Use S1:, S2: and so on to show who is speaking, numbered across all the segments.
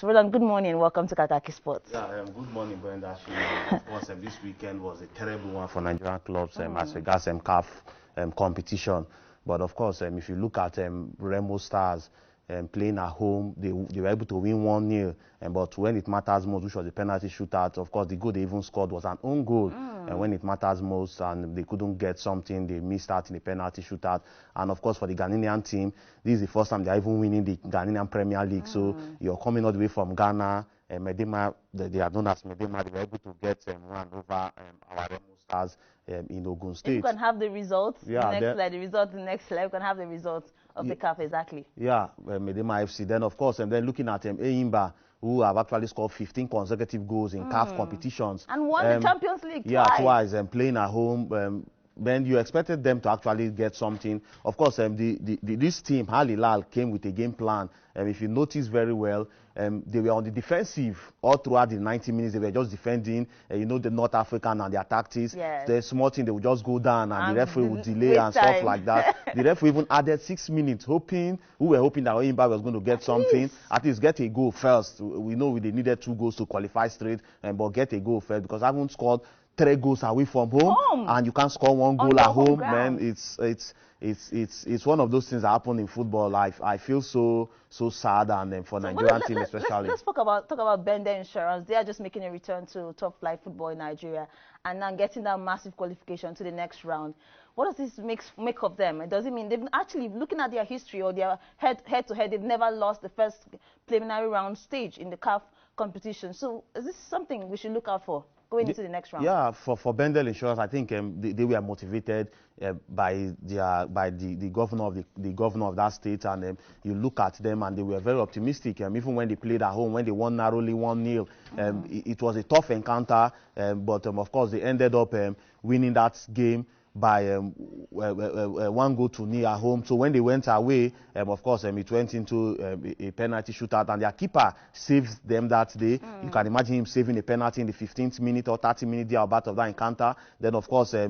S1: Roland, good morning. Welcome to Kakaki Sports.
S2: Yeah, good morning, Brenda. Of course, this weekend was a terrible one for Nigerian clubs as regards CAF competition. But of course, if you look at Remo Stars playing at home, they were able to win 1-0. But when it matters most, which was the penalty shootout, of course, the goal they even scored was an own goal. And when it matters most, and they couldn't get something, they missed out in the penalty shootout. And of course, for the Ghanaian team, this is the first time they're even winning the Ghanaian Premier League. So you're coming all the way from Ghana. Medema, they are known as Medema. They were able to get run over our Remo Stars in Ogun State.
S1: If you can have the results, the next leg, you can have the results of the CAF, exactly.
S2: Yeah, Medema FC. Then, of course, and then looking at Eimba, who have actually scored 15 consecutive goals in CAF competitions.
S1: And won the Champions League twice.
S2: Yeah, twice, and playing at home. Then you expected them to actually get something. Of course, this team, Al Hilal, came with a game plan. If you notice very well, they were on the defensive all throughout the 90 minutes. They were just defending. You know, the North African and their tactics.
S1: Yes.
S2: The small thing, they would just go down and the referee would delay and stuff like that. The referee even added 6 minutes, we were hoping that Oyimba was going to get something. At least get a goal first. We know they needed 2 goals to qualify straight, but get a goal first because I haven't scored 3 goals away from home, and you can't score 1 goal at home, man. It's one of those things that happen in football. I feel so sad, and for Nigerian team especially.
S1: Let's talk about Bender Insurance. They are just making a return to top flight football in Nigeria, and now getting that massive qualification to the next round. What does this make of them? Does it mean they've actually, looking at their history or their head-to-head, they've never lost the first preliminary round stage in the CAF competition? So is this something we should look out for going into the next round?
S2: Yeah, for Bendel Insurance, I think they were motivated by the governor of that state, and you look at them and they were very optimistic. Even when they played at home, when they won narrowly 1-0, it was a tough encounter, but of course they ended up winning that game by 1-0 at home. So when they went away, of course, it went into a penalty shootout, and their keeper saved them that day. You can imagine him saving a penalty in the 15th minute or 30th minute thereabout of that encounter. Then, of course, they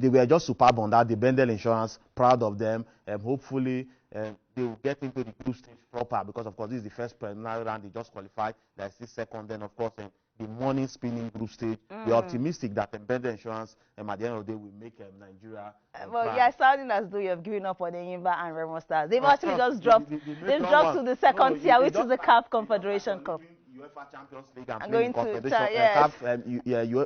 S2: were just superb on that. The Bendel Insurance, proud of them. Hopefully, they will get into the group stage proper because, of course, this is the first preliminary round. They just qualified. There's the second. Then, of course, the morning spinning group stage. We're optimistic that Bender Insurance at the end of the day will make Nigeria.
S1: Well, yeah, sounding as though you have given up on the Eimba and Remo Stars. They've actually just dropped. They've dropped to the second tier, which is the CAF Confederation Cup.
S2: UEFA Champions League and
S1: going
S2: to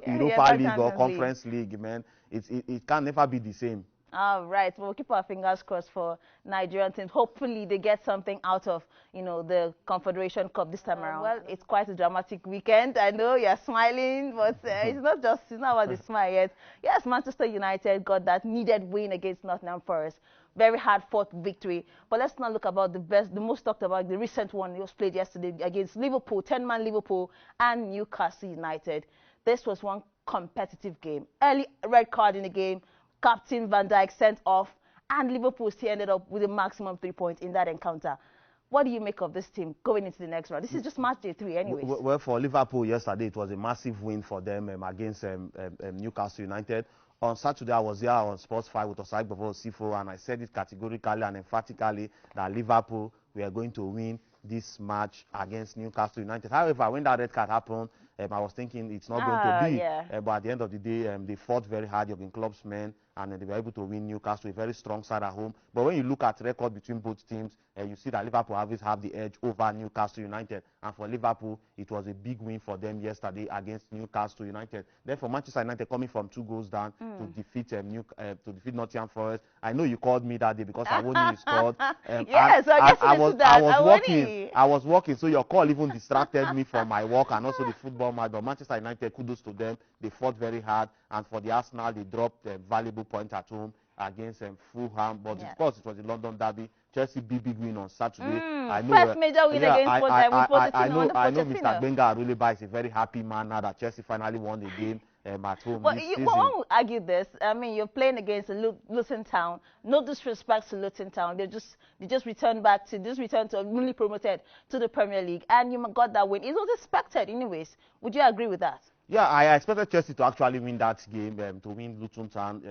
S2: Europa League or Conference League, man. It can never be the same.
S1: All right, we'll keep our fingers crossed for Nigerian teams. Hopefully they get something out of, the Confederation Cup this time around. Well, it's quite a dramatic weekend. I know you're smiling, but it's not about the smile yet. Yes, Manchester United got that needed win against Nottingham Forest. Very hard-fought victory. But let's not look about the most talked about, the recent one that was played yesterday against Liverpool, 10-man Liverpool and Newcastle United. This was one competitive game. Early red card in the game. Captain Van Dijk sent off, and Liverpool still ended up with a maximum 3 points in that encounter. What do you make of this team going into the next round? This is just match day 3 anyways.
S2: Well, for Liverpool yesterday, it was a massive win for them against Newcastle United. On Saturday, I was here on Sports 5 with Osai before Sifo, and I said it categorically and emphatically that Liverpool were going to win this match against Newcastle United. However, when that red card happened, I was thinking it's not going to be.
S1: Yeah.
S2: But at the end of the day, they fought very hard, Jurgen Klopp's men, and they were able to win Newcastle, a very strong side at home. But when you look at record between both teams, you see that Liverpool always have the edge over Newcastle United. And for Liverpool, it was a big win for them yesterday against Newcastle United. Then for Manchester United, coming from 2 goals down to defeat Nottingham Forest. I know you called me that day because I only scored.
S1: Yes,
S2: I was working, so your call even distracted me from my work and also the football match. But Manchester United, kudos to them. They fought very hard. And for the Arsenal, they dropped a valuable point at home against Fulham. But of course, it was the London derby. Chelsea big win on Saturday.
S1: I know, first major win against Pochettino.
S2: I know Mr. Benga Aruleba is a very happy man now that Chelsea finally won the game at home.
S1: But one would argue this. I mean, you're playing against Luton Town. No disrespect to Luton Town. They just returned to newly promoted to the Premier League, and you got that win. It was expected, anyways. Would you agree with that?
S2: Yeah, I expected Chelsea to actually win that game, to win Luton Town.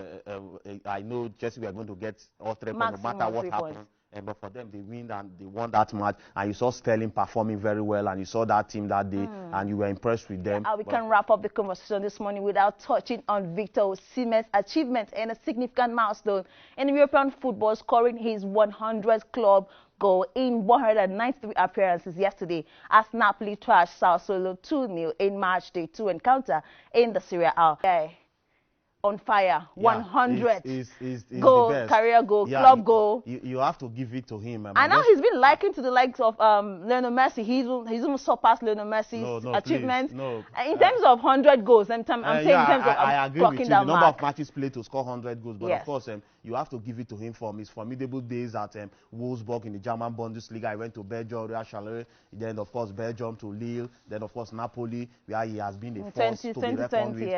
S2: I know Chelsea were going to get all 3 points no matter what happens. but for them, they win and they won that match. And you saw Sterling performing very well, and you saw that team that day, and you were impressed with them.
S1: Yeah, we can wrap up the conversation this morning without touching on Victor Osimhen's achievement and a significant milestone in European football, scoring his 100th club goal in 193 appearances yesterday as Napoli trashed Sassuolo 2-0 in match day 2 encounter in the Serie A. Okay. On fire, 100 goal, career goal, club goal.
S2: You have to give it to him.
S1: And now he's been likened to the likes of Lionel Messi. He's even surpassed Lionel Messi's achievements. In terms of 100 goals, I'm saying in terms of
S2: I agree with you. The number
S1: mark.
S2: of matches played to score 100 goals, but of course, you have to give it to him for his formidable days at Wolfsburg in the German Bundesliga. I went to Belgium, Real Charleroi, then of course Belgium to Lille, then of course Napoli, where he has been the force to be reckoned with.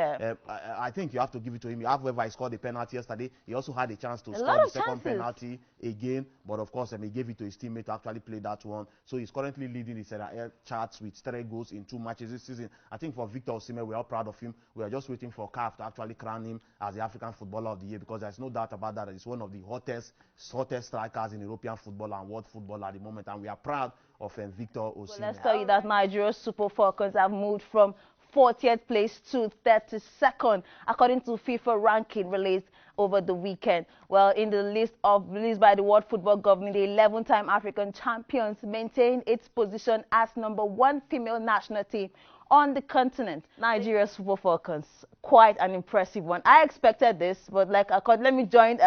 S2: I think you have to give it to him. However, he scored a penalty yesterday. He also had a chance to score the second penalty again, but of course, he gave it to his teammate to actually play that one. So he's currently leading the Serie A charts with 3 goals in 2 matches this season. I think for Victor Osimhen, we're all proud of him. We are just waiting for CAF to actually crown him as the African Footballer of the Year, because there's no doubt about that. He's one of the hottest strikers in European football and world football at the moment, and we are proud of Victor Osimhen.
S1: Well, let's tell you that Nigeria's Super Falcons have moved from 40th place to 32nd, according to FIFA ranking released over the weekend. Well, in the list released by the World Football Government, the 11-time African champions maintain its position as #1 female national team on the continent. Nigeria's Super Falcons, quite an impressive one. I expected this, but let me join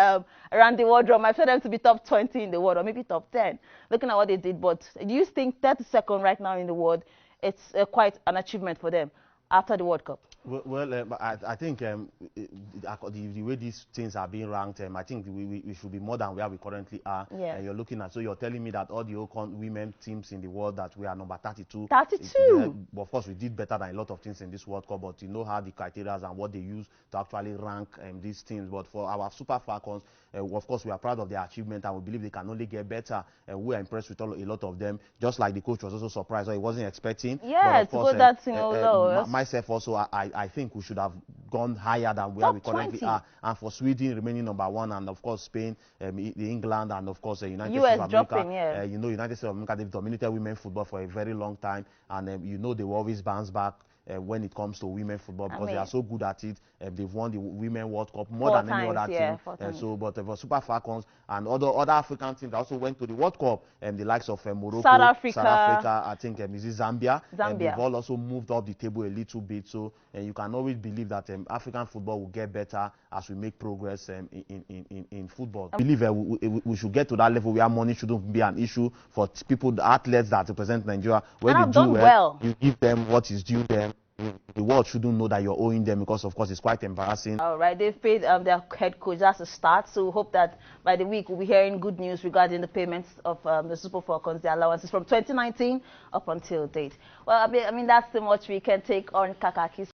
S1: around the world drum. I expected them to be top 20 in the world, or maybe top 10, looking at what they did. But do you think 32nd right now in the world, it's quite an achievement for them after the World Cup?
S2: Well, I think the way these things are being ranked, I think we should be more than where we currently are.
S1: Yeah.
S2: You're looking at, so you're telling me that all the women teams in the world, that we are number 32.
S1: 32.
S2: Of course, we did better than a lot of things in this World Cup, but you know how the criteria and what they use to actually rank these teams. But for our Super Falcons, of course, we are proud of their achievement, and we believe they can only get better. We are impressed with a lot of them. Just like the coach was also surprised, or he wasn't expecting.
S1: Yeah, to go that low.
S2: Myself also, I think we should have gone higher than where we currently are. And for Sweden remaining #1, and of course Spain, England, and of course United States of America. You know, United States of America, they've dominated women's football for a very long time, and you know they will always bounce back when it comes to women football, because they are so good at it. They've won the Women World Cup more than any other team. But for Super Falcons and other African teams that also went to the World Cup, the likes of Morocco,
S1: South Africa,
S2: I think this is Zambia. They've all also moved up the table a little bit. So you can always believe that African football will get better as we make progress in football. I believe we should get to that level where money shouldn't be an issue for people, the athletes that represent Nigeria. When they do well, you give them what is due them. The world shouldn't know that you're owing them, because of course it's quite embarrassing. All
S1: right, they've paid their head coach. That's a start. So we hope that by the week we'll be hearing good news regarding the payments of the Super Falcons, their allowances from 2019 up until date. Well, I mean that's the much we can take on Kakaki